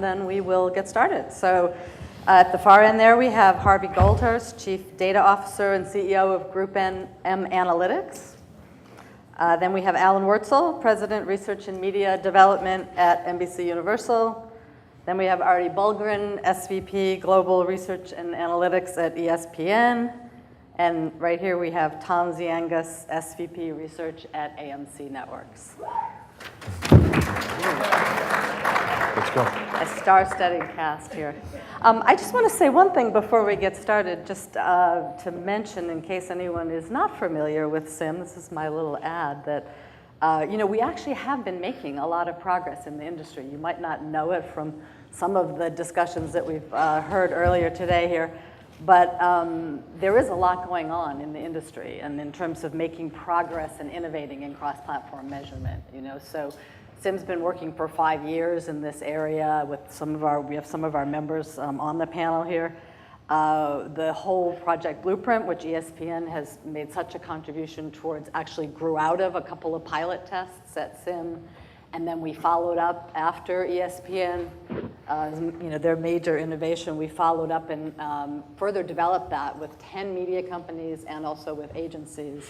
then we will get started. So at the far end there, we have Harvey Goldhurst, Chief Data Officer and CEO of Group M Analytics. Then we have Alan Wurtzel, President, Research and Media Development at NBC Universal. Then we have Artie Bulgren, SVP, Global Research and Analytics at ESPN. And right here we have Tom Ziangas, SVP, Research at AMC Networks. Let's go. A star-studded cast here. I just want to say one thing before we get started, just to mention in case anyone is not familiar with SIM, this is my little ad, that we actually have been making a lot of progress in the industry. You might not know it from some of the discussions that we've heard earlier today here, but there is a lot going on in the industry and in terms of making progress and innovating in cross-platform measurement. So SIM's been working for 5 years in this area with we have some of our members on the panel here. The whole Project Blueprint, which ESPN has made such a contribution towards, actually grew out of a couple of pilot tests at SIM. And then we followed up after ESPN, their major innovation. We followed up and further developed that with 10 media companies and also with agencies.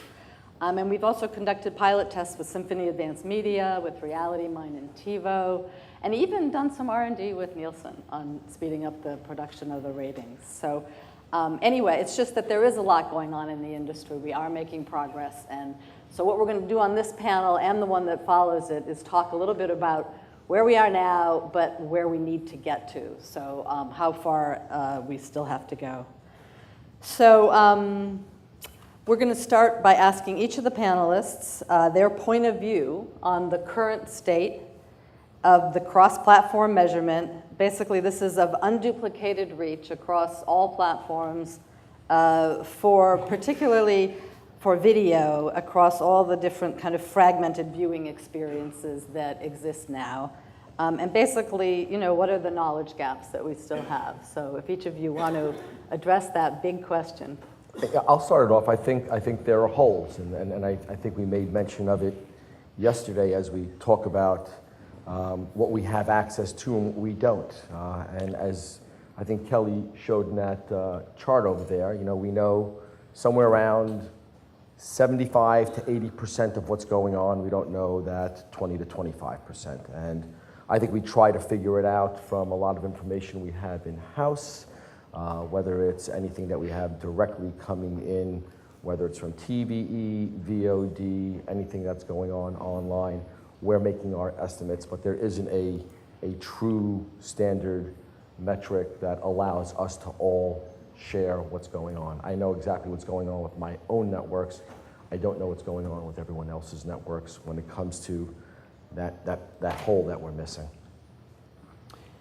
And we've also conducted pilot tests with Symphony Advanced Media, with Reality Mine and TiVo, and even done some R&D with Nielsen on speeding up the production of the ratings. So anyway, it's just that there is a lot going on in the industry. We are making progress. And so what we're going to do on this panel and the one that follows it is talk a little bit about where we are now, but where we need to get to. So how far we still have to go. So we're going to start by asking each of the panelists their point of view on the current state of the cross-platform measurement. Basically, this is of unduplicated reach across all platforms, particularly for video, across all the different kind of fragmented viewing experiences that exist now. And basically, what are the knowledge gaps that we still have? So if each of you want to address that big question. I'll start it off. I think there are holes, and I think we made mention of it yesterday as we talk about what we have access to and what we don't. And as I think Kelly showed in that chart over there, we know somewhere around 75 to 80% of what's going on. We don't know that 20 to 25%. And I think we try to figure it out from a lot of information we have in-house, whether it's anything that we have directly coming in, whether it's from TVE, VOD, anything that's going on online. We're making our estimates, but there isn't a true standard metric that allows us to all share what's going on. I know exactly what's going on with my own networks. I don't know what's going on with everyone else's networks when it comes to that hole that we're missing.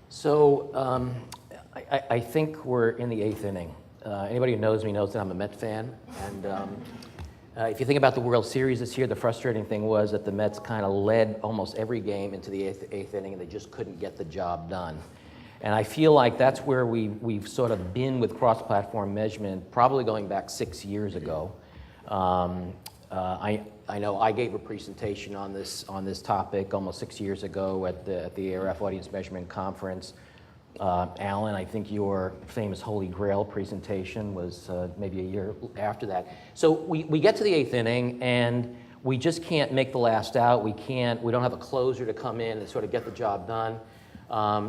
So I think we're in the 8th inning. Anybody who knows me knows that I'm a Met fan. And if you think about the World Series this year, the frustrating thing was that the Mets kind of led almost every game into the 8th inning, and they just couldn't get the job done. And I feel like that's where we've sort of been with cross-platform measurement, probably going back 6 years ago. I know I gave a presentation on this topic almost 6 years ago at the ARF Audience Measurement Conference. Alan, I think your famous Holy Grail presentation was maybe a year after that. So we get to the 8th inning, and we just can't make the last out. We don't have a closer to come in and sort of get the job done.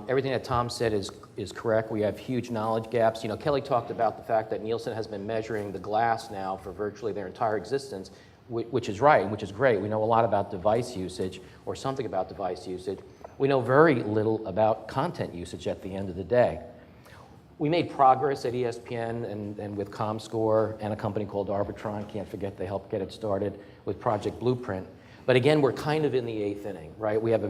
Everything that Tom said is correct. We have huge knowledge gaps. Kelly talked about the fact that Nielsen has been measuring the glass now for virtually their entire existence, which is right, which is great. We know a lot about device usage, or something about device usage. We know very little about content usage at the end of the day. We made progress at ESPN and with ComScore and a company called Arbitron, can't forget they helped get it started with Project Blueprint. But again, we're kind of in the 8th inning, right? We have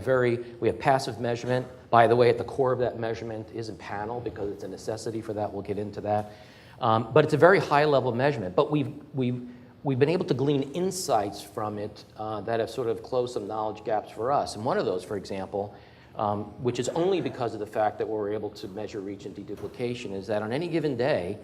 passive measurement. By the way, at the core of that measurement isn't panel because it's a necessity for that. We'll get into that. But it's a very high level measurement. But we've been able to glean insights from it that have sort of closed some knowledge gaps for us. And one of those, for example, which is only because of the fact that we're able to measure reach and deduplication, is that on any given day,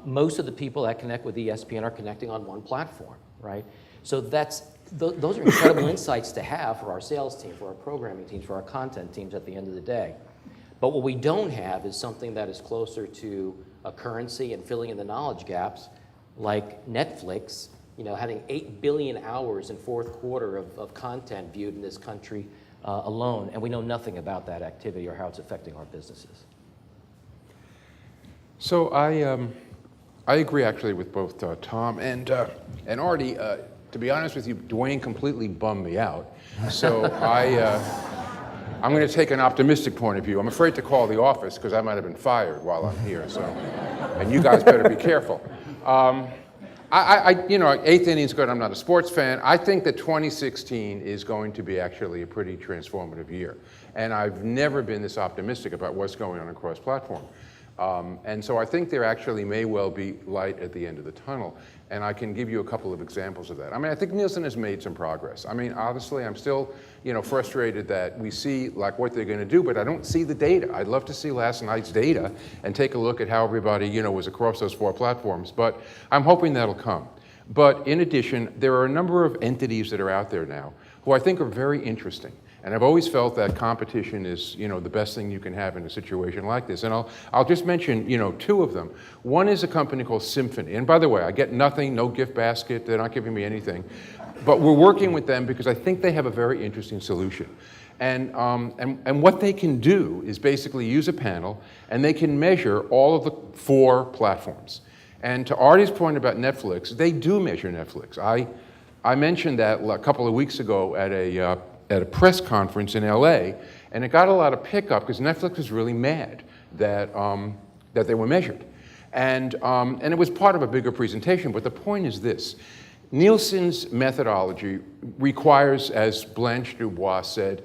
most of the people that connect with ESPN are connecting on one platform, right? So those are incredible insights to have for our sales team, for our programming teams, for our content teams at the end of the day. But what we don't have is something that is closer to a currency and filling in the knowledge gaps, like Netflix, having 8 billion hours in fourth quarter of content viewed in this country alone, and we know nothing about that activity or how it's affecting our businesses. So I agree actually with both Tom and Artie. To be honest with you, Dwayne completely bummed me out. So I'm going to take an optimistic point of view. I'm afraid to call the office because I might have been fired while I'm here. So, and you guys better be careful. Eighth inning's good. I'm not a sports fan. I think that 2016 is going to be actually a pretty transformative year. And I've never been this optimistic about what's going on across platform. And so I think there actually may well be light at the end of the tunnel. And I can give you a couple of examples of that. I mean, I think Nielsen has made some progress. I mean, obviously, I'm still, frustrated that we see like what they're going to do, but I don't see the data. I'd love to see last night's data and take a look at how everybody, was across those 4 platforms. But I'm hoping that'll come. But in addition, there are a number of entities that are out there now who I think are very interesting. And I've always felt that competition is, the best thing you can have in a situation like this. And I'll just mention, 2 of them. One is a company called Symphony. And by the way, I get nothing, no gift basket. They're not giving me anything. But we're working with them because I think they have a very interesting solution. And what they can do is basically use a panel, and they can measure all of the 4 platforms. And to Artie's point about Netflix, they do measure Netflix. I mentioned that a couple of weeks ago at a press conference in LA, and it got a lot of pickup because Netflix was really mad that they were measured. And it was part of a bigger presentation, but the point is this. Nielsen's methodology requires, as Blanche Dubois said,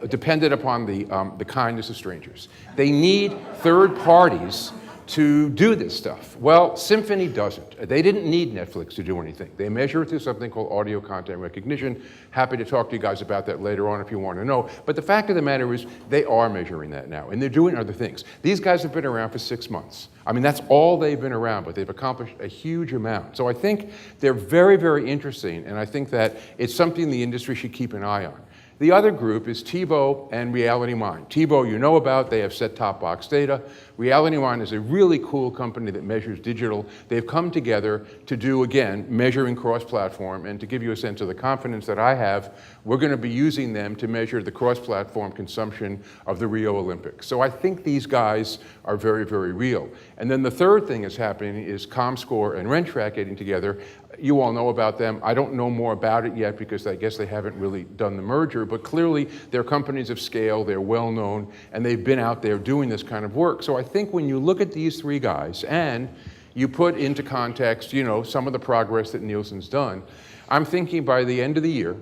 dependent upon the kindness of strangers. They need third parties to do this stuff. Well, Symphony doesn't. They didn't need Netflix to do anything. They measure it through something called audio content recognition. Happy to talk to you guys about that later on if you want to know. But the fact of the matter is they are measuring that now, and they're doing other things. These guys have been around for 6 months. I mean, that's all they've been around, but they've accomplished a huge amount. So I think they're very, very interesting, and I think that it's something the industry should keep an eye on. The other group is TiVo and Reality Mind. TiVo you know about, they have set-top box data. Reality Mind is a really cool company that measures digital. They've come together to do, again, measuring cross-platform, and to give you a sense of the confidence that I have, we're going to be using them to measure the cross-platform consumption of the Rio Olympics. So I think these guys are very, very real. And then the third thing that's happening is ComScore and Rentrak getting together. You all know about them. I don't know more about it yet because I guess they haven't really done the merger, but clearly they're companies of scale, they're well known, and they've been out there doing this kind of work. So I think when you look at these 3 guys and you put into context, some of the progress that Nielsen's done, I'm thinking by the end of the year,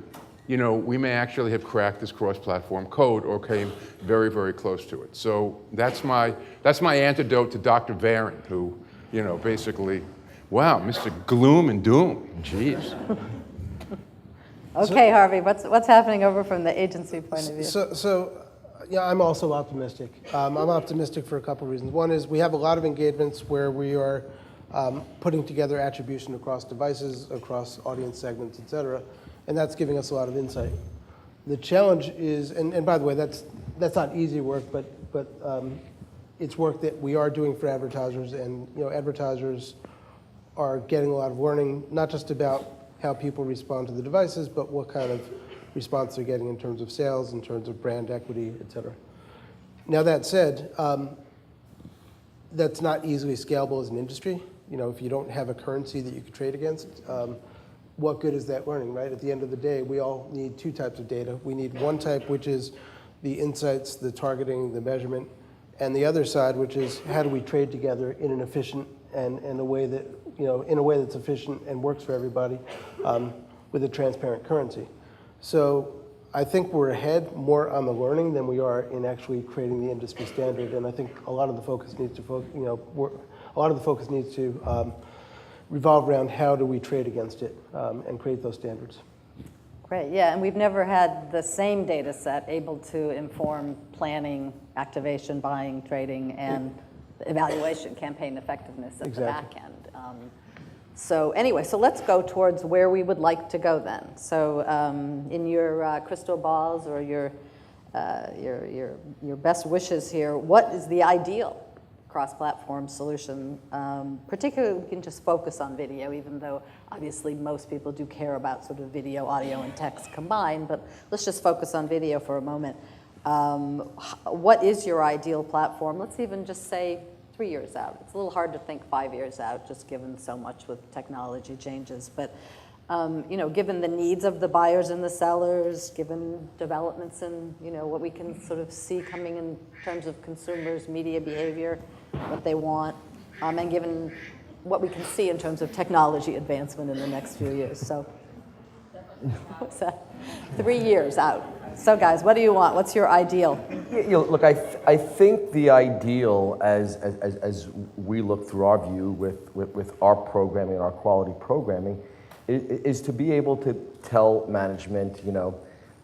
we may actually have cracked this cross-platform code or came very, very close to it. So that's my antidote to Dr. Varon, who, basically, wow, Mr. Gloom and Doom, jeez. Okay, Harvey, what's happening over from the agency point of view? Yeah, I'm also optimistic. I'm optimistic for a couple of reasons. One is we have a lot of engagements where we are putting together attribution across devices, across audience segments, et cetera, and that's giving us a lot of insight. The challenge is, and by the way, that's not easy work, but it's work that we are doing for advertisers, and advertisers are getting a lot of learning, not just about how people respond to the devices, but what kind of response they're getting in terms of sales, in terms of brand equity, et cetera. Now that said, that's not easily scalable as an industry. If you don't have a currency that you can trade against, what good is that learning, right? At the end of the day, we all need 2 types of data. We need one type, which is the insights, the targeting, the measurement, and the other side, which is how do we trade together in an efficient and in a way that, in a way that's efficient and works for everybody with a transparent currency. So I think we're ahead more on the learning than we are in actually creating the industry standard, and I think a lot of the focus needs to revolve around how do we trade against it and create those standards. Great, yeah, and we've never had the same data set able to inform planning, activation, buying, trading, and evaluation, campaign effectiveness at the back end. So anyway, so let's go towards where we would like to go then. So in your crystal balls or your your best wishes here. What is the ideal cross-platform solution? Particularly, we can just focus on video, even though obviously most people do care about sort of video, audio, and text combined, but let's just focus on video for a moment. What is your ideal platform? Let's even just say 3 years out. It's a little hard to think 5 years out, just given so much with technology changes, but given the needs of the buyers and the sellers, given developments in, what we can sort of see coming in terms of consumers' media behavior, what they want, and given what we can see in terms of technology advancement in the next few years. So, what's that? 3 years out. So guys, what do you want? What's your ideal? Look, I think the ideal, as we look through our view with our programming, our quality programming, is to be able to tell management,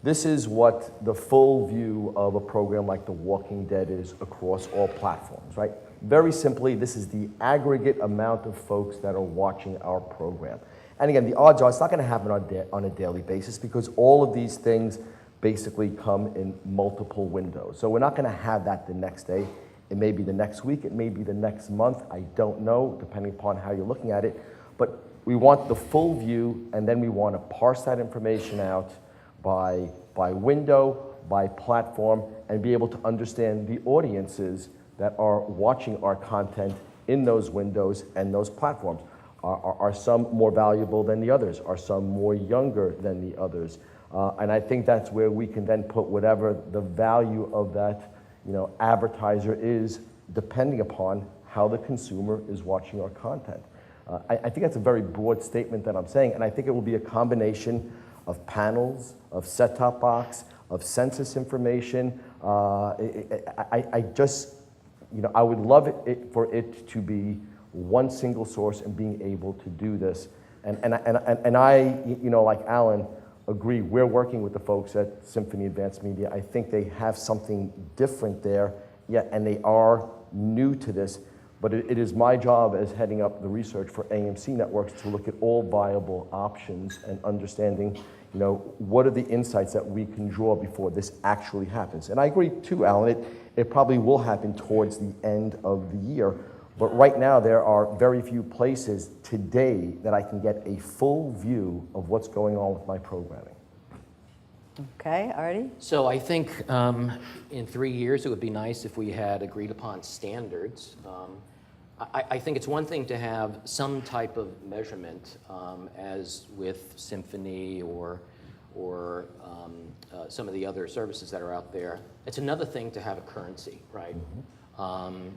this is what the full view of a program like The Walking Dead is across all platforms, right? Very simply, this is the aggregate amount of folks that are watching our program. And again, the odds are it's not going to happen on a daily basis because all of these things basically come in multiple windows. So we're not going to have that the next day. It may be the next week, it may be the next month, I don't know, depending upon how you're looking at it. But we want the full view, and then we want to parse that information out by window, by platform, and be able to understand the audiences that are watching our content in those windows and those platforms. Are some more valuable than the others? Are some more younger than the others? And I think that's where we can then put whatever the value of that advertiser is, depending upon how the consumer is watching our content. I think that's a very broad statement that I'm saying, and I think it will be a combination of panels, of set-top box, of census information. I just, I would love it for it to be one single source and being able to do this. And I, like Alan, agree. We're working with the folks at Symphony Advanced Media. I think they have something different there, and they are new to this. But it is my job as heading up the research for AMC Networks to look at all viable options and understanding, what are the insights that we can draw before this actually happens. And I agree too, Alan, it probably will happen towards the end of the year. But right now, there are very few places today that I can get a full view of what's going on with my programming. Okay, Artie? So I think in 3 years, it would be nice if we had agreed upon standards. I think it's one thing to have some type of measurement, as with Symphony or some of the other services that are out there. It's another thing to have a currency, right? Mm-hmm.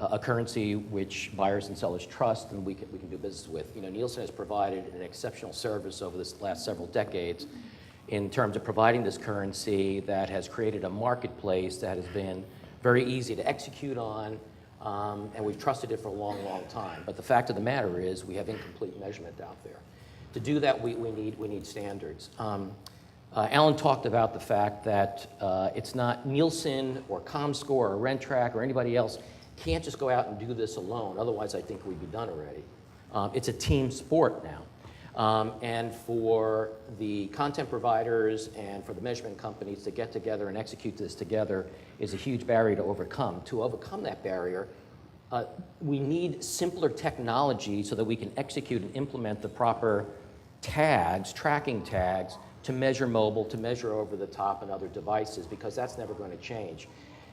A currency which buyers and sellers trust and we can do business with. Nielsen has provided an exceptional service over this last several decades in terms of providing this currency that has created a marketplace that has been very easy to execute on, and we've trusted it for a long, long time. But the fact of the matter is we have incomplete measurement out there. To do that, we need standards. Alan talked about the fact that it's not Nielsen or ComScore or RentTrack or anybody else can't just go out and do this alone. Otherwise, I think we'd be done already. It's a team sport now. And for the content providers and for the measurement companies to get together and execute this together is a huge barrier to overcome. To overcome that barrier, we need simpler technology so that we can execute and implement the proper tags, tracking tags, to measure mobile, to measure over the top and other devices, because that's never going to change.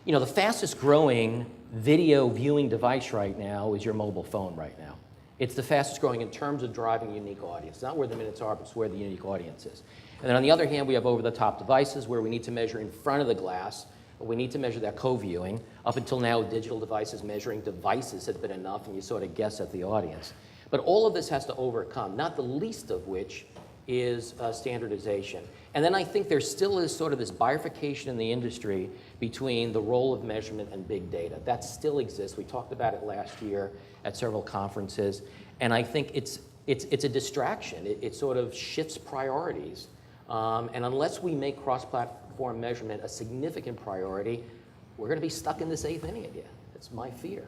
The fastest growing video viewing device right now is your mobile phone right now. It's the fastest growing in terms of driving a unique audience. Not where the minutes are, but it's where the unique audience is. And then on the other hand, we have over-the-top devices where we need to measure in front of the glass, but we need to measure that co-viewing. Up until now, digital devices measuring devices has been enough, and you sort of guess at the audience. But all of this has to overcome, not the least of which is standardization. And then I think there still is sort of this bifurcation in the industry between the role of measurement and big data. That still exists. We talked about it last year at several conferences. And I think it's a distraction. It sort of shifts priorities. And unless we make cross-platform measurement a significant priority, we're going to be stuck in this eighth inning again. That's my fear.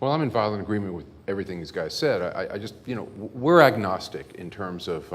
Well, I'm in violent agreement with everything these guys said. I just, we're agnostic in terms of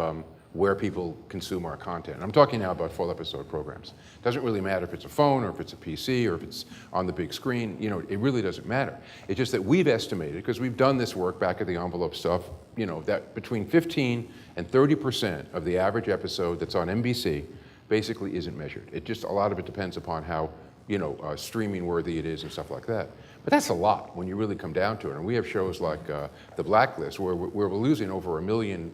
where people consume our content. I'm talking now about full episode programs. It doesn't really matter if it's a phone or if it's a PC or if it's on the big screen, you know, it really doesn't matter. It's just that we've estimated, because we've done this work back at the envelope stuff, you know, that between 15 and 30% of the average episode that's on NBC basically isn't measured. It just, a lot of it depends upon how, you know, streaming worthy it is and stuff like that. But that's a lot when you really come down to it. And we have shows like The Blacklist where we're losing over 1.2 million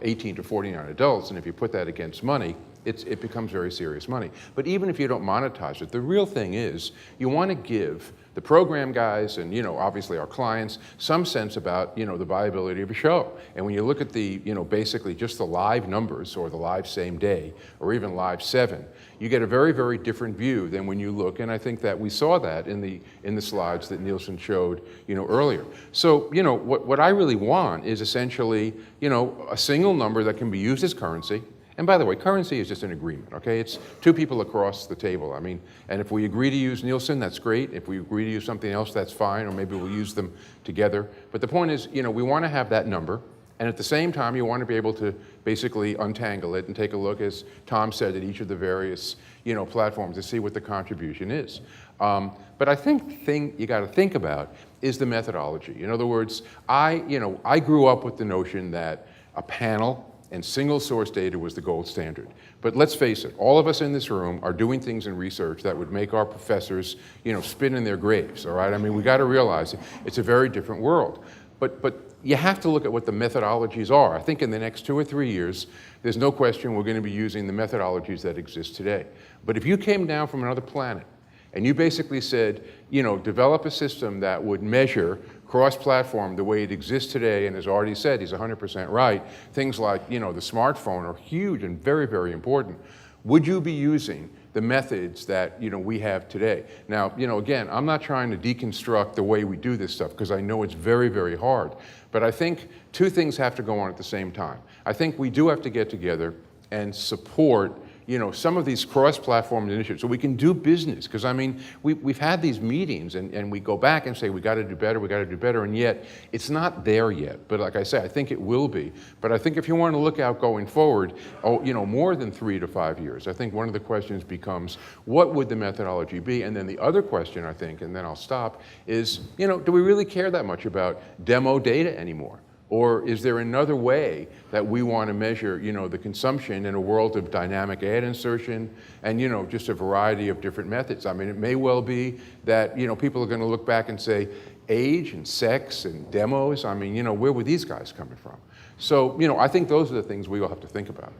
18 to 49 adults, and if you put that against money, it becomes very serious money. But even if you don't monetize it, the real thing is you want to give the program guys and, you know, obviously our clients some sense about, you know, the viability of a show. And when you look at the, you know, basically just the live numbers or the live same day or even live 7, you get a very, very different view than when you look, and I think that we saw that in the slides that Nielsen showed, you know, earlier. So, you know, what I really want is essentially, you know, a single number that can be used as currency. And by the way, currency is just an agreement, okay? It's two people across the table. I mean, and if we agree to use Nielsen, that's great. If we agree to use something else, that's fine, or maybe we'll use them together. But the point is, you know, we want to have that number, and at the same time, you want to be able to basically untangle it and take a look, as Tom said, at each of the various, you know, platforms to see what the contribution is. But I think the thing you got to think about is the methodology. In other words, I grew up with the notion that a panel and single source data was the gold standard. But let's face it, all of us in this room are doing things in research that would make our professors, you know, spin in their graves, all right? I mean, we got to realize it's a very different world. But you have to look at what the methodologies are. I think in the next 2 or 3 years, there's no question we're going to be using the methodologies that exist today. But if you came down from another planet and you basically said, you know, develop a system that would measure cross-platform the way it exists today, and as already said, he's 100% right, things like, you know, the smartphone are huge and very, very important. Would you be using the methods that, you know, we have today? Now, you know, again, I'm not trying to deconstruct the way we do this stuff because I know it's very, very hard. But I think 2 things have to go on at the same time. I think we do have to get together and support, you know, some of these cross-platform initiatives so we can do business. Because, I mean, we've had these meetings and we go back and say, we got to do better, and yet it's not there yet. But like I say, I think it will be. But I think if you want to look out going forward, you know, more than 3 to 5 years, I think one of the questions becomes, what would the methodology be? And then the other question, I think, and then I'll stop, is, you know, do we really care that much about demo data anymore? Or is there another way that we want to measure, you know, the consumption in a world of dynamic ad insertion and, you know, just a variety of different methods? I mean, it may well be that, you know, people are going to look back and say, age and sex and demos, I mean, you know, where were these guys coming from? So, you know, I think those are the things we all have to think about.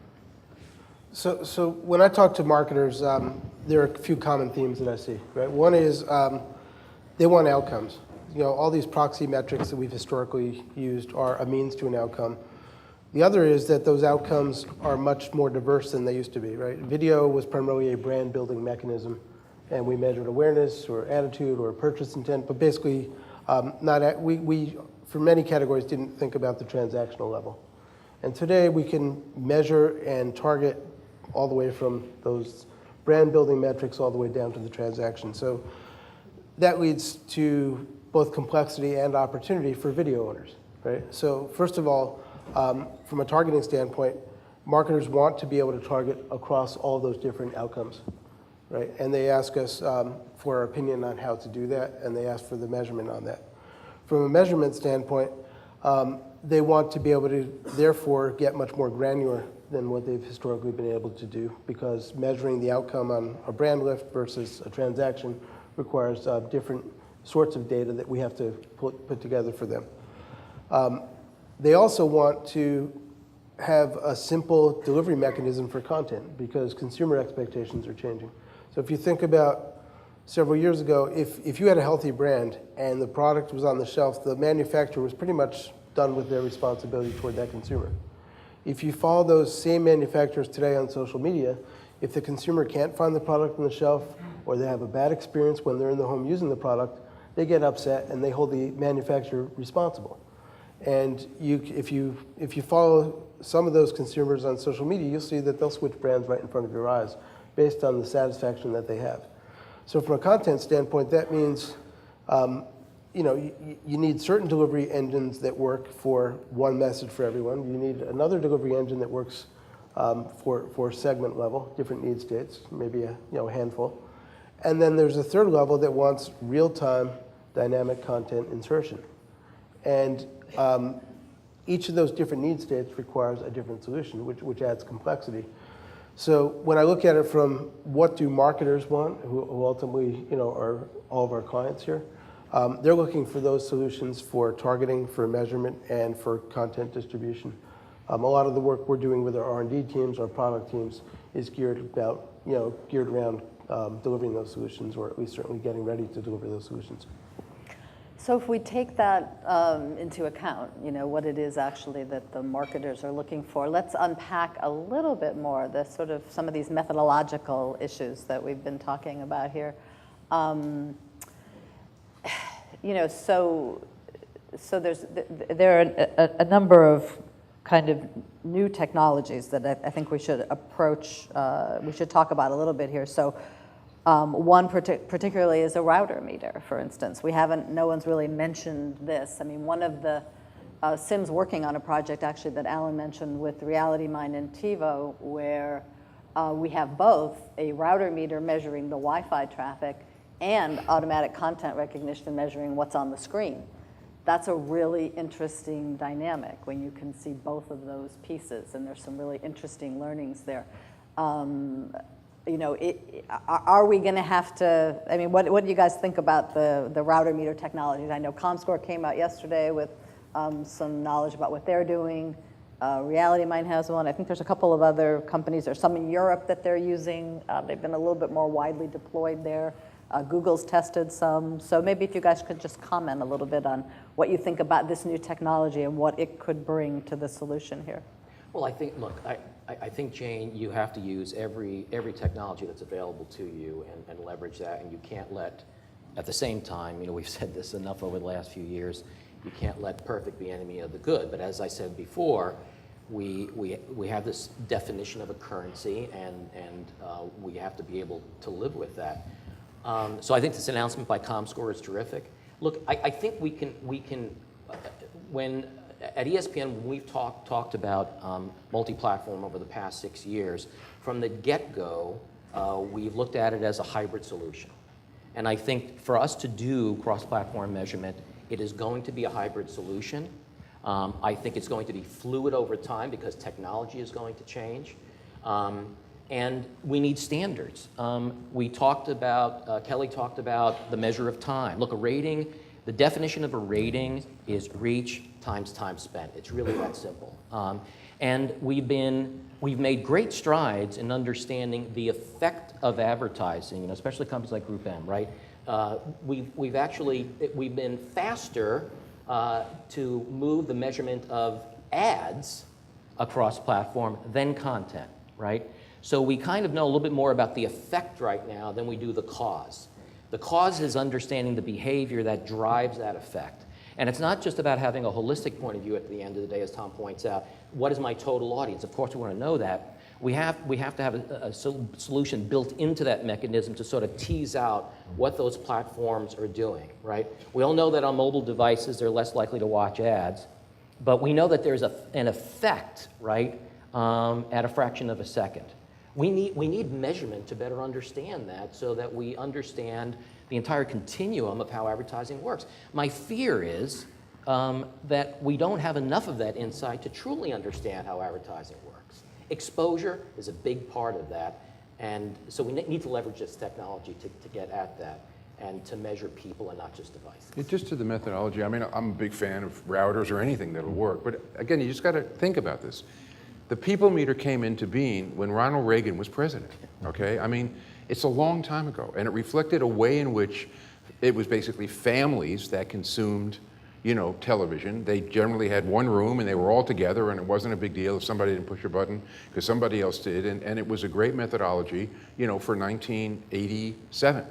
So when I talk to marketers, there are a few common themes that I see, right? One is they want outcomes. You know, all these proxy metrics that we've historically used are a means to an outcome. The other is that those outcomes are much more diverse than they used to be, right? Video was primarily a brand building mechanism, and we measured awareness or attitude or purchase intent, but basically we for many categories didn't think about the transactional level. And today we can measure and target all the way from those brand building metrics all the way down to the transaction. So that leads to both complexity and opportunity for video owners, right? So first of all, from a targeting standpoint, marketers want to be able to target across all those different outcomes, right? And they ask us for our opinion on how to do that, and they ask for the measurement on that. From a measurement standpoint, they want to be able to, therefore, get much more granular than what they've historically been able to do, because measuring the outcome on a brand lift versus a transaction requires different sorts of data that we have to put together for them. They also want to have a simple delivery mechanism for content because consumer expectations are changing. So if you think about several years ago, if you had a healthy brand and the product was on the shelf, the manufacturer was pretty much done with their responsibility toward that consumer. If you follow those same manufacturers today on social media, if the consumer can't find the product on the shelf or they have a bad experience when they're in the home using the product, they get upset and they hold the manufacturer responsible. And if you follow some of those consumers on social media, you'll see that they'll switch brands right in front of your eyes based on the satisfaction that they have. So from a content standpoint, that means you need certain delivery engines that work for one message for everyone. You need another delivery engine that works for segment level, different need states, maybe a handful. And then there's a third level that wants real-time dynamic content insertion. And each of those different need states requires a different solution, which adds complexity. So when I look at it from what do marketers want, who ultimately are all of our clients here, they're looking for those solutions for targeting, for measurement, and for content distribution. A lot of the work we're doing with our R&D teams, our product teams, is geared around delivering those solutions, or at least certainly getting ready to deliver those solutions. So if we take that into account, what it is actually that the marketers are looking for, let's unpack a little bit more the sort of some of these methodological issues that we've been talking about here. So there are a number of kind of new technologies that I think we should approach, we should talk about a little bit here. So one particularly is a router meter, for instance. No one's really mentioned this. I mean, one of the Sim's working on a project actually that Alan mentioned with RealityMine and TiVo, where we have both a router meter measuring the Wi-Fi traffic and automatic content recognition measuring what's on the screen. That's a really interesting dynamic when you can see both of those pieces, and there's some really interesting learnings there. Are we going to have to, I mean, what do you guys think about the router meter technologies? I know ComScore came out yesterday with some knowledge about what they're doing. RealityMine has one. I think there's a couple of other companies. There's some in Europe that they're using. They've been a little bit more widely deployed there. Google's tested some. So maybe if you guys could just comment a little bit on what you think about this new technology and what it could bring to the solution here. Well, I think, look, I think, Jane, you have to use every technology that's available to you and leverage that, and you can't let, at the same time, we've said this enough over the last few years, you can't let perfect be enemy of the good. But as I said before, we have this definition of a currency, and we have to be able to live with that. So I think this announcement by ComScore is terrific. Look, I think we can when at ESPN, when we've talked about multi-platform over the past 6 years, from the get-go, we've looked at it as a hybrid solution. And I think for us to do cross-platform measurement, it is going to be a hybrid solution. I think it's going to be fluid over time because technology is going to change. And we need standards. We talked about, Kelly talked about the measure of time. Look, a rating, the definition of a rating is reach times time spent. It's really that simple. And we've made great strides in understanding the effect of advertising, especially companies like Group M, right? We've been faster to move the measurement of ads across platform than content, right? So we kind of know a little bit more about the effect right now than we do the cause. The cause is understanding the behavior that drives that effect. And it's not just about having a holistic point of view at the end of the day, as Tom points out. What is my total audience? Of course, we want to know that. We have to have a solution built into that mechanism to sort of tease out what those platforms are doing, right? We all know that on mobile devices, they're less likely to watch ads. But we know that there's an effect, right, at a fraction of a second. We need measurement to better understand that so that we understand the entire continuum of how advertising works. My fear is that we don't have enough of that insight to truly understand how advertising works. Exposure is a big part of that, and so we need to leverage this technology to get at that and to measure people and not just devices. Just to the methodology, I mean, I'm a big fan of routers or anything that'll work, but again, you just got to think about this. The people meter came into being when Ronald Reagan was president, okay? I mean, it's a long time ago, and it reflected a way in which it was basically families that consumed, television. They generally had one room, and they were all together, and it wasn't a big deal if somebody didn't push a button, because somebody else did, and it was a great methodology, for 1987.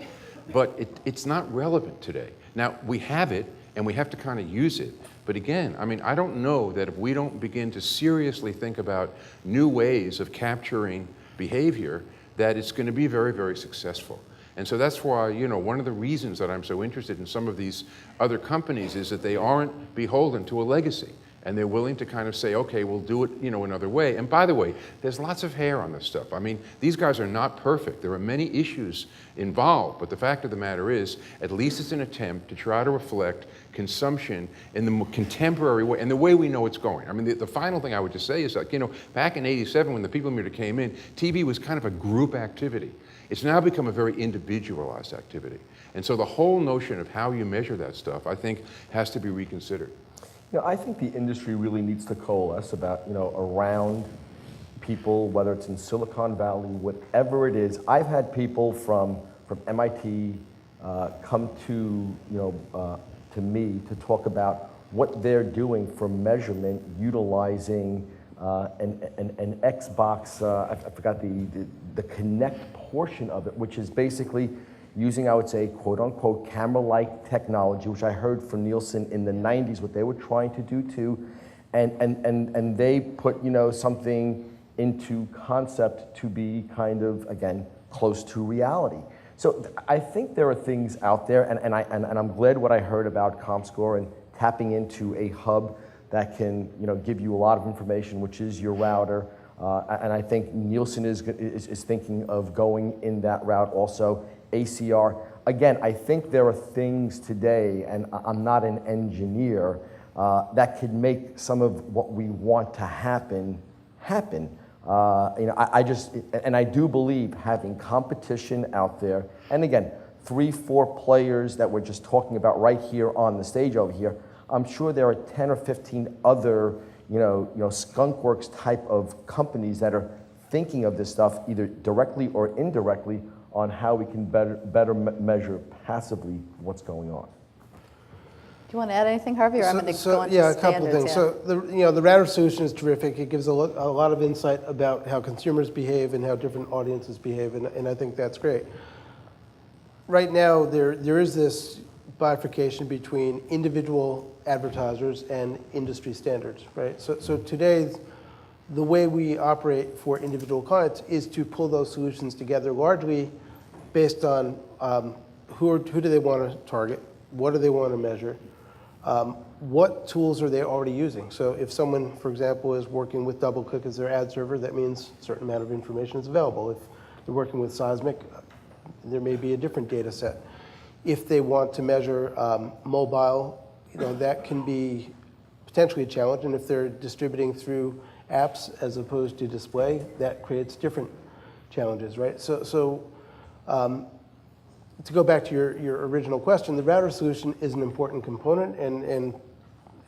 But it's not relevant today. Now, we have it, and we have to kind of use it. But again, I mean, I don't know that if we don't begin to seriously think about new ways of capturing behavior, that it's going to be very, very successful. And so that's why, one of the reasons that I'm so interested in some of these other companies is that they aren't beholden to a legacy. And they're willing to kind of say, okay, we'll do it, another way. And by the way, there's lots of hair on this stuff. I mean, these guys are not perfect. There are many issues involved. But the fact of the matter is, at least it's an attempt to try to reflect consumption in the contemporary way, and the way we know it's going. I mean, the final thing I would just say is that, back in '87 when the People Meter came in, TV was kind of a group activity. It's now become a very individualized activity. And so the whole notion of how you measure that stuff, I think, has to be reconsidered. I think the industry really needs to coalesce about, around people, whether it's in Silicon Valley, whatever it is. I've had people from MIT come to me to talk about what they're doing for measurement utilizing an Xbox, I forgot the Connect portion of it, which is basically using, I would say, quote unquote, camera-like technology, which I heard from Nielsen in the 90s, what they were trying to do too. And they put, something into concept to be kind of, again, close to reality. So I think there are things out there, and I'm glad what I heard about ComScore and tapping into a hub that can, give you a lot of information, which is your router. And I think Nielsen is thinking of going in that route also. ACR. Again, I think there are things today, and I'm not an engineer, that could make some of what we want to happen. I do believe having competition out there, and again, 3-4 players that we're just talking about right here on the stage over here. I'm sure there are 10 or 15 other, skunkworks type of companies that are thinking of this stuff either directly or indirectly on how we can better measure passively what's going on. Do you want to add anything, Harvey, or I'm going to go into yeah, standards? a couple of things. Yeah. So the router solution is terrific. It gives a lot of insight about how consumers behave and how different audiences behave, and I think that's great. Right now, there is this bifurcation between individual advertisers and industry standards, right? So today, the way we operate for individual clients is to pull those solutions together largely based on who do they want to target, what do they want to measure, what tools are they already using. So if someone, for example, is working with DoubleClick as their ad server, that means a certain amount of information is available. If they're working with Seismic, there may be a different data set. If they want to measure mobile, that can be potentially a challenge. And if they're distributing through apps as opposed to display, that creates different challenges, right? So to go back to your original question, the router solution is an important component, and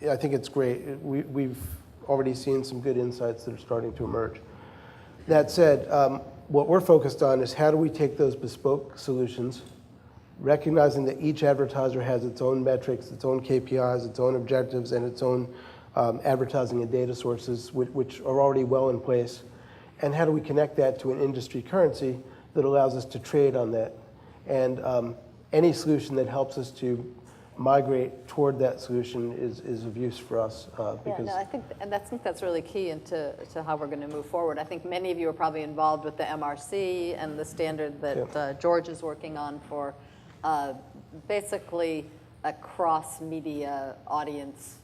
I think it's great. We've already seen some good insights that are starting to emerge. That said, what we're focused on is how do we take those bespoke solutions, recognizing that each advertiser has its own metrics, its own KPIs, its own objectives, and its own advertising and data sources, which are already well in place, and how do we connect that to an industry currency that allows us to trade on that? And any solution that helps us to migrate toward that solution is of use for us. Because I think that's really key into how we're going to move forward. I think many of you are probably involved with the MRC and the standard that George is working on for basically a cross-media audience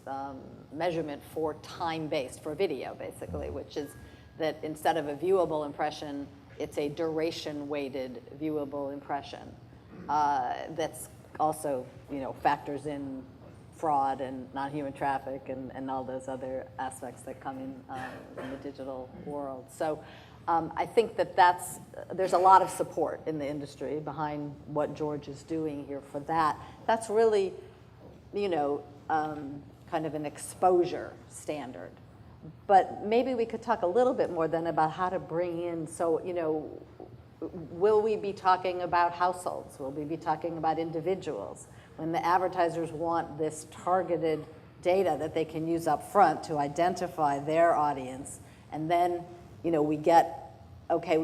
measurement for time-based, for video, basically, which is that instead of a viewable impression, it's a duration-weighted viewable impression that's also, factors in fraud and non-human traffic and all those other aspects that come in the digital world. So I think there's a lot of support in the industry behind what George is doing here for that. That's really, kind of an exposure standard. But maybe we could talk a little bit more then about how to bring in, will we be talking about households? Will we be talking about individuals? When the advertisers want this targeted data that they can use up front to identify their audience, and then, we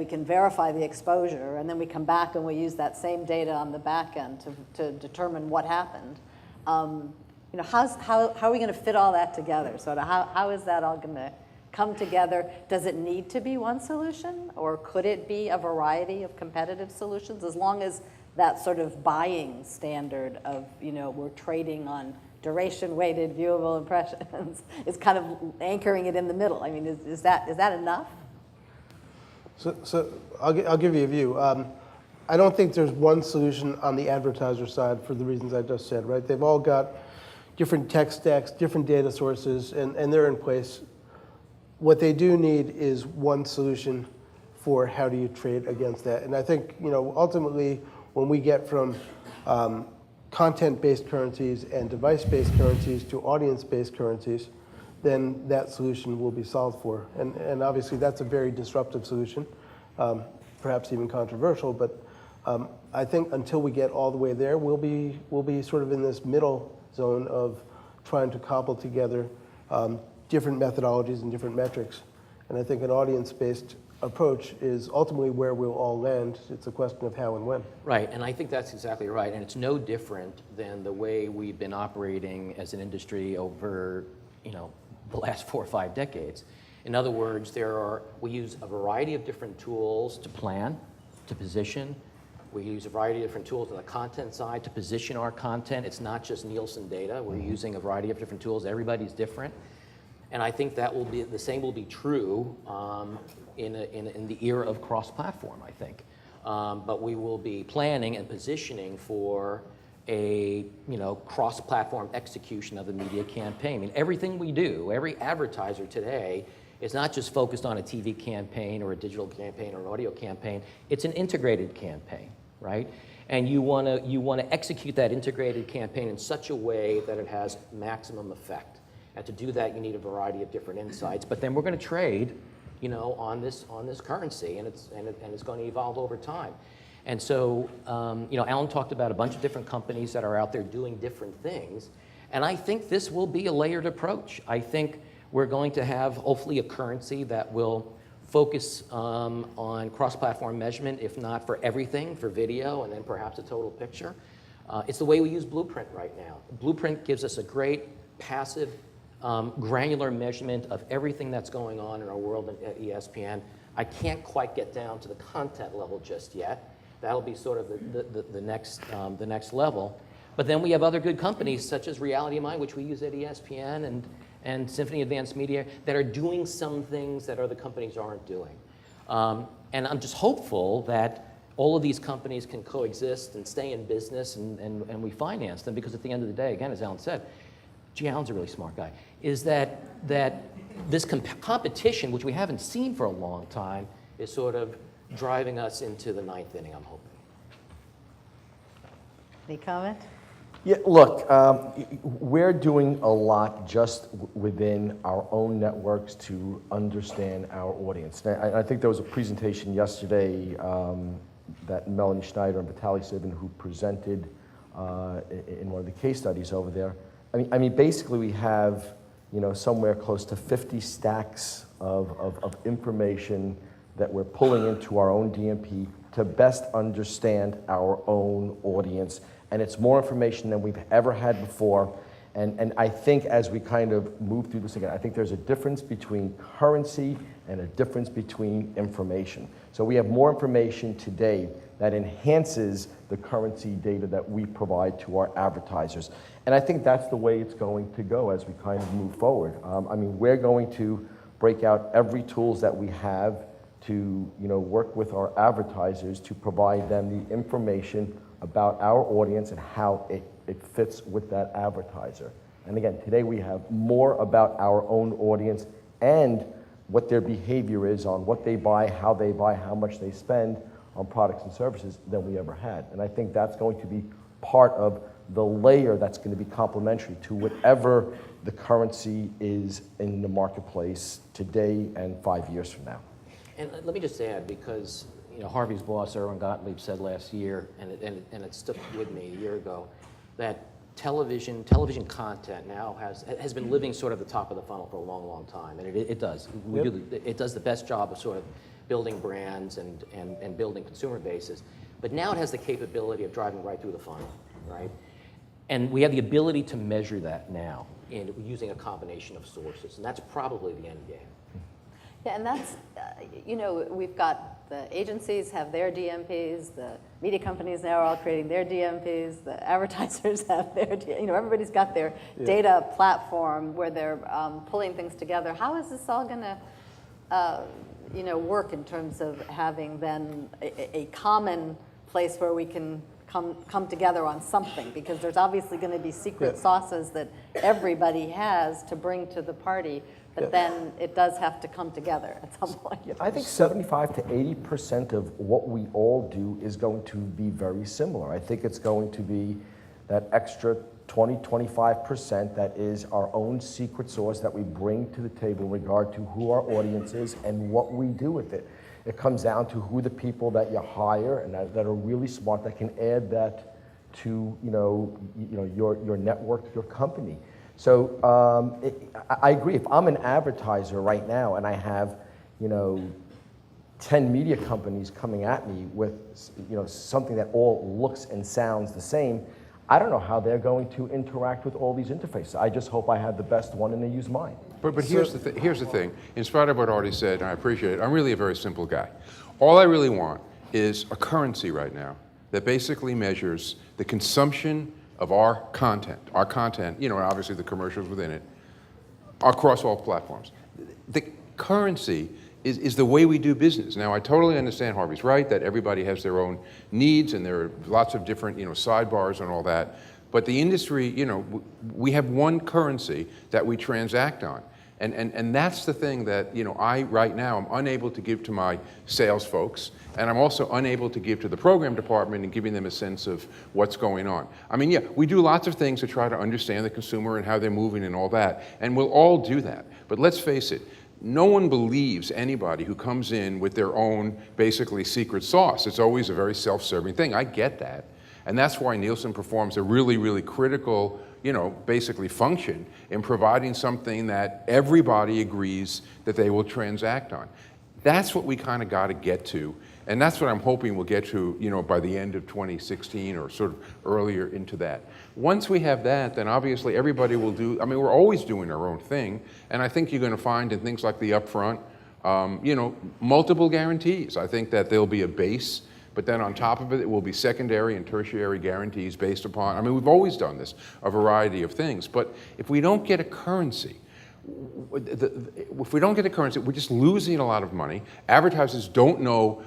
can verify the exposure, and then we come back and we use that same data on the back end to determine what happened. How are we going to fit all that together? So how is that all going to come together. Does it need to be one solution, or could it be a variety of competitive solutions, as long as that sort of buying standard of, we're trading on duration-weighted viewable impressions is kind of anchoring it in the middle? I mean, is that enough? So I'll give you a view. I don't think there's one solution on the advertiser side for the reasons I just said, right? They've all got different tech stacks, different data sources, and they're in place. What they do need is one solution for how do you trade against that. And I think, ultimately, when we get from content-based currencies and device-based currencies to audience-based currencies, then that solution will be solved for. And obviously, that's a very disruptive solution, perhaps even controversial, but I think until we get all the way there, we'll be sort of in this middle zone of trying to cobble together different methodologies and different metrics. And I think an audience-based approach is ultimately where we'll all land. It's a question of how and when. Right, and I think that's exactly right. And it's no different than the way we've been operating as an industry over, the last 4 or 5 decades. In other words, we use a variety of different tools to plan, to position. We use a variety of different tools on the content side to position our content. It's not just Nielsen data. We're using a variety of different tools. Everybody's different. And I think that will be the same will be true in the era of cross-platform, I think. But we will be planning and positioning for a cross-platform execution of the media campaign. I mean, everything we do, every advertiser today is not just focused on a TV campaign or a digital campaign or an audio campaign. It's an integrated campaign, right? And you want to execute that integrated campaign in such a way that it has maximum effect. And to do that, you need a variety of different insights. But then we're going to trade, on this currency, and it's going to evolve over time. And so, Alan talked about a bunch of different companies that are out there doing different things. And I think this will be a layered approach. I think we're going to have, hopefully, a currency that will focus on cross-platform measurement, if not for everything, for video, and then perhaps a total picture. It's the way we use Blueprint right now. Blueprint gives us a great passive, granular measurement of everything that's going on in our world at ESPN. I can't quite get down to the content level just yet. That'll be sort of the next level. But then we have other good companies such as Reality Mind, which we use at ESPN, and Symphony Advanced Media, that are doing some things that other companies aren't doing. And I'm just hopeful that all of these companies can coexist and stay in business, and we finance them, because at the end of the day, again, as Alan said, Alan's a really smart guy, is that this competition, which we haven't seen for a long time, is sort of driving us into the 9th inning, I'm hoping. Any comment? Yeah, look, we're doing a lot just within our own networks to understand our audience. I think there was a presentation yesterday that Melanie Schneider and Vitaly Sibin, who presented in one of the case studies over there. I mean, basically we have, somewhere close to 50 stacks of information that we're pulling into our own DMP to best understand our own audience. And it's more information than we've ever had before. And I think as we kind of move through this again, I think there's a difference between currency and a difference between information. So we have more information today that enhances the currency data that we provide to our advertisers. And I think that's the way it's going to go as we kind of move forward. I mean, we're going to break out every tools that we have to work with our advertisers to provide them the information about our audience and how it fits with that advertiser. And again, today we have more about our own audience and what their behavior is on what they buy, how much they spend on products and services than we ever had. And I think that's going to be part of the layer that's going to be complementary to whatever the currency is in the marketplace today and 5 years from now. And let me just add, because Harvey's boss, Erwin Gottlieb, said last year, and it stuck with me a year ago, that television content now has been living sort of the top of the funnel for a long, long time, and it does. It does the best job of sort of building brands and building consumer bases. But now it has the capability of driving right through the funnel, right? And we have the ability to measure that now using a combination of sources, and that's probably the end game. Yeah, and that's, you know, we've got the agencies have their DMPs, the media companies now are all creating their DMPs, the advertisers have their, you know, everybody's got their data platform where they're pulling things together. How is this all going to, you know, work in terms of having then a common place where we can come together on something? Because there's obviously going to be secret sauces that everybody has to bring to the party. But then it does have to come together at some point. Yeah, I think 75 to 80% of what we all do is going to be very similar. I think it's going to be that extra 20, 25% that is our own secret sauce that we bring to the table in regard to who our audience is and what we do with it. It comes down to who the people that you hire and that are really smart that can add that to your network, your company. So I agree. If I'm an advertiser right now and I have, 10 media companies coming at me with, something that all looks and sounds the same, I don't know how they're going to interact with all these interfaces. I just hope I have the best one and they use mine. But here's the thing. In spite of what Artie said, and I appreciate it, I'm really a very simple guy. All I really want is a currency right now that basically measures the consumption of our content, and obviously the commercials within it, across all platforms. The currency is the way we do business. Now, I totally understand Harvey's right, that everybody has their own needs, and there are lots of different, sidebars and all that. But the industry, we have one currency that we transact on. And that's the thing that, I, right now, am unable to give to my sales folks, and I'm also unable to give to the program department and giving them a sense of what's going on. I mean, yeah, we do lots of things to try to understand the consumer and how they're moving and all that, and we'll all do that. But let's face it, no one believes anybody who comes in with their own, basically, secret sauce. It's always a very self-serving thing. I get that. And that's why Nielsen performs a really, really critical, basically function in providing something that everybody agrees that they will transact on. That's what we kind of got to get to. And that's what I'm hoping we'll get to, by the end of 2016 or sort of earlier into that. Once we have that, then obviously everybody will do, we're always doing our own thing. And I think you're going to find in things like the upfront, multiple guarantees. I think that there'll be a base, but then on top of it, it will be secondary and tertiary guarantees based upon, we've always done this, a variety of things. But if we don't get a currency, we're just losing a lot of money. Advertisers don't know,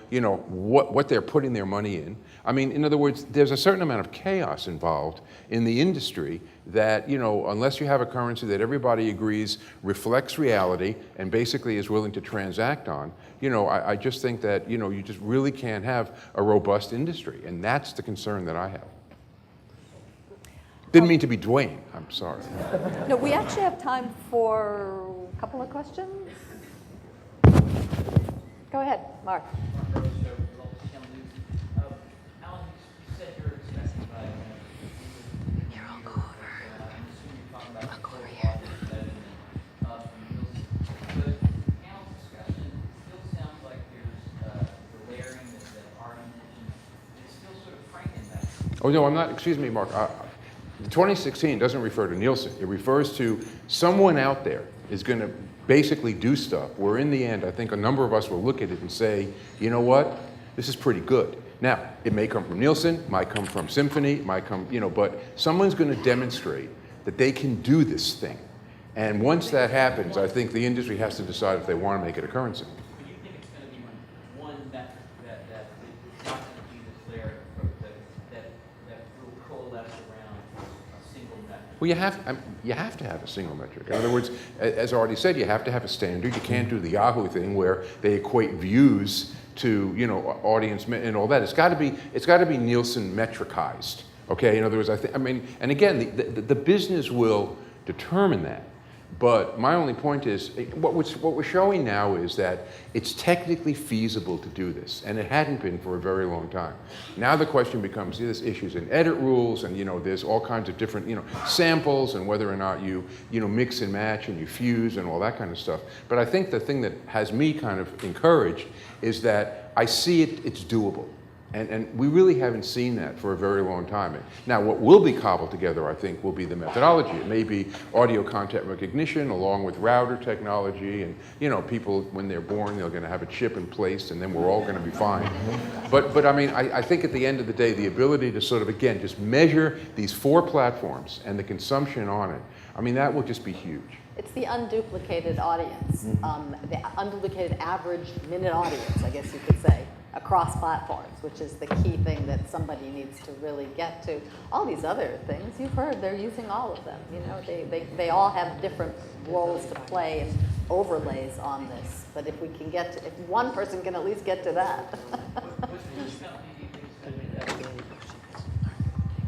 what they're putting their money in. In other words, there's a certain amount of chaos involved in the industry that, unless you have a currency that everybody agrees reflects reality and basically is willing to transact on, I just think that, you just really can't have a robust industry, and that's the concern that I have. Didn't mean to be Dwayne, I'm sorry. No, we actually have time for a couple of questions. Go ahead, Mark. Alan, you said you're expecting by here, I'll go over. I'm assuming you're talking about the total audience measurement from Nielsen. But Alan's discussion still sounds like there's the layering that Artie mentioned. It's still sort of Frankenstein. Oh, no, I'm not, excuse me, Mark. The 2016 doesn't refer to Nielsen. It refers to someone out there is going to basically do stuff where in the end, I think a number of us will look at it and say, you know what, this is pretty good. Now, it may come from Nielsen, might come from Symphony, might come, but someone's going to demonstrate that they can do this thing. And once that happens, I think the industry has to decide if they want to make it a currency. But you think it's going to be one metric that it's not going to be this layer that will coalesce around a single metric? Well, you have to have a single metric. In other words, as Artie said, you have to have a standard. You can't do the Yahoo thing where they equate views to audience and all that. It's got to be Nielsen metricized. Okay. In other words, and again, the business will determine that. But my only point is, what we're showing now is that it's technically feasible to do this, and it hadn't been for a very long time. Now the question becomes, there's issues in edit rules, and there's all kinds of different samples, and whether or not you mix and match and you fuse and all that kind of stuff. But I think the thing that has me kind of encouraged is that I see it's doable. And we really haven't seen that for a very long time. Now, what will be cobbled together, I think, will be the methodology. It may be audio content recognition along with router technology, and people, when they're born, they're going to have a chip in place, and then we're all going to be fine. But I mean, I think at the end of the day, the ability to sort of, again, just measure these 4 platforms and the consumption on it, I mean, that will just be huge. It's the unduplicated audience, the unduplicated average minute audience, I guess you could say, across platforms, which is the key thing that somebody needs to really get to. All these other things, you've heard, they're using all of them. They all have different roles to play and overlays on this. But if we can get to, if one person can at least get to that.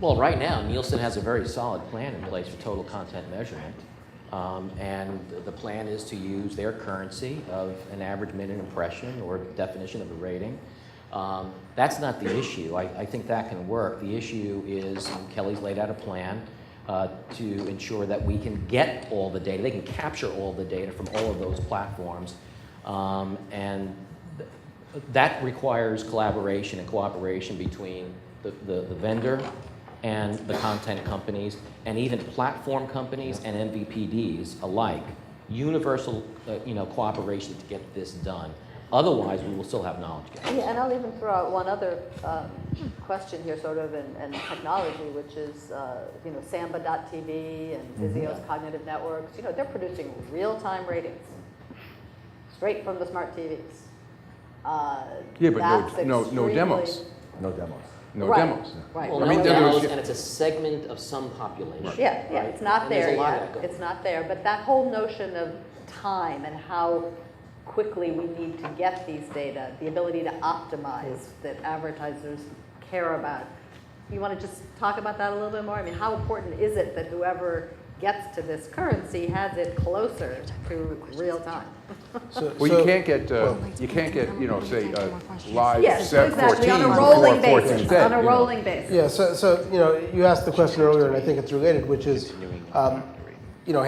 Well, right now, Nielsen has a very solid plan in place for total content measurement. And the plan is to use their currency of an average minute impression or definition of a rating. That's not the issue. I think that can work. The issue is Kelly's laid out a plan to ensure that we can get all the data. They can capture all the data from all of those platforms. And that requires collaboration and cooperation between the vendor and the content companies, and even platform companies and MVPDs alike. Universal, cooperation to get this done. Otherwise, we will still have knowledge gaps. Yeah, and I'll even throw out one other question here, sort of, in technology, which is, Samba.tv and Vizio's cognitive networks. They're producing real-time ratings, straight from the smart TVs. Yeah, but no demos. No demos. No Right. demos. Right. Well, I mean, no there was- demos, and it's a segment of some population. Yeah, right? it's not And there's there a lot yet. of that going It's not there, but that whole notion of time and how quickly we need to get these data, the ability to optimize that advertisers care about. You want to just talk about that a little bit more? I mean, how important is it that whoever gets to this currency has it closer to real time? Well, you can't get, say, live Yes, set exactly, 14 on a before rolling 14 basis, dead, on a rolling basis. Yeah, so you asked the question earlier, and I think it's related, which is, how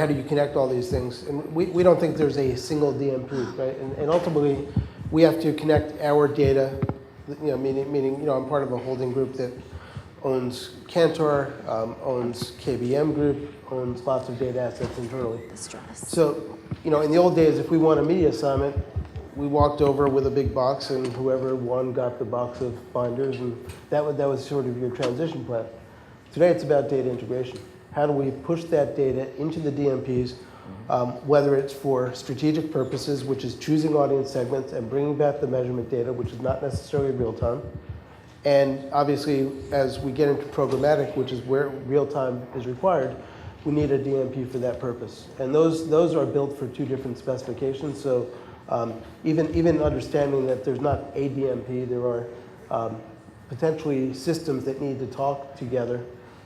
do you connect all these things? And we don't think there's a single DMP, right? And ultimately, we have to connect our data, meaning I'm part of a holding group that owns Kantar, owns KBM Group, owns lots of data assets internally. So, in the old days, if we won a media assignment, we walked over with a big box, and whoever won got the box of binders, and that was sort of your transition plan. Today, it's about data integration. How do we push that data into the DMPs, whether it's for strategic purposes, which is choosing audience segments and bringing back the measurement data, which is not necessarily real time. And obviously, as we get into programmatic, which is where real time is required, we need a DMP for that purpose. And those are built for 2 different specifications. So even understanding that there's not a DMP, there are potentially systems that need to talk together,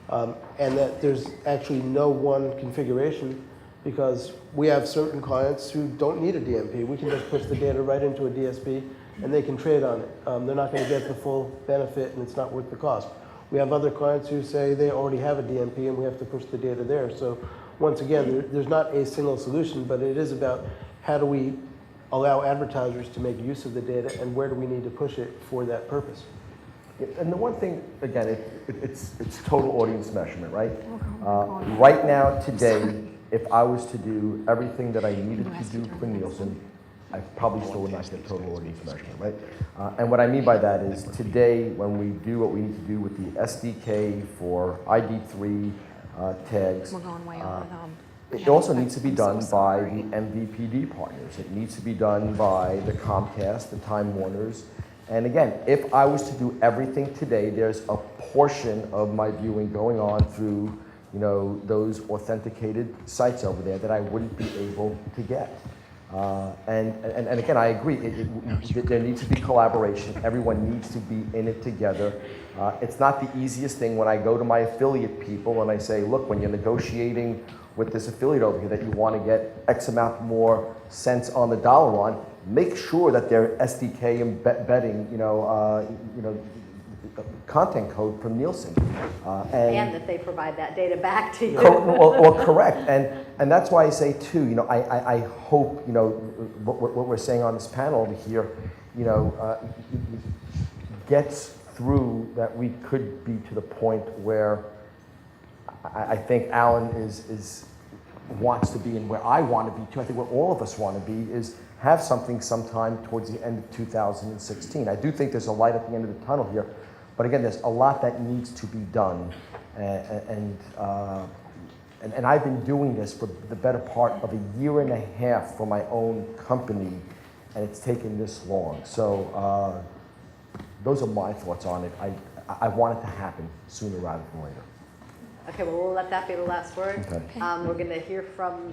and that there's actually no one configuration, because we have certain clients who don't need a DMP. We can just push the data right into a DSP, and they can trade on it. They're not going to get the full benefit, and it's not worth the cost. We have other clients who say they already have a DMP, and we have to push the data there. So once again, there's not a single solution, but it is about how do we allow advertisers to make use of the data, and where do we need to push it for that purpose. Yeah, and the one thing, again, it's total audience measurement, right? Right now, today, if I was to do everything that I needed to do for Nielsen, I probably still would not get total audience measurement, right? And what I mean by that is today, when we do what we need to do with the SDK for ID3 tags, We're going way over it also needs to be done by the MVPD partners. It needs to be done by the Comcast, the Time Warners. And again, if I was to do everything today, there's a portion of my viewing going on through, those authenticated sites over there that I wouldn't be able to get. And again, I agree. There needs to be collaboration. Everyone needs to be in it together. It's not the easiest thing when I go to my affiliate people and I say, look, when you're negotiating with this affiliate over here that you want to get X amount more cents on the dollar on, make sure that their SDK embedding, content code from Nielsen. And that they provide that data back to you. Well, correct. And that's why I say, too, I hope, what we're saying on this panel over here, gets through that we could be to the point where I think Alan wants to be and where I want to be too, I think where all of us want to be is have something sometime towards the end of 2016. I do think there's a light at the end of the tunnel here, but again, there's a lot that needs to be done. And I've been doing this for the better part of a year and a half for my own company, and it's taken this long. So those are my thoughts on it. I want it to happen sooner rather than later. Okay, well, we'll let that be the last word. Okay. We're going to hear from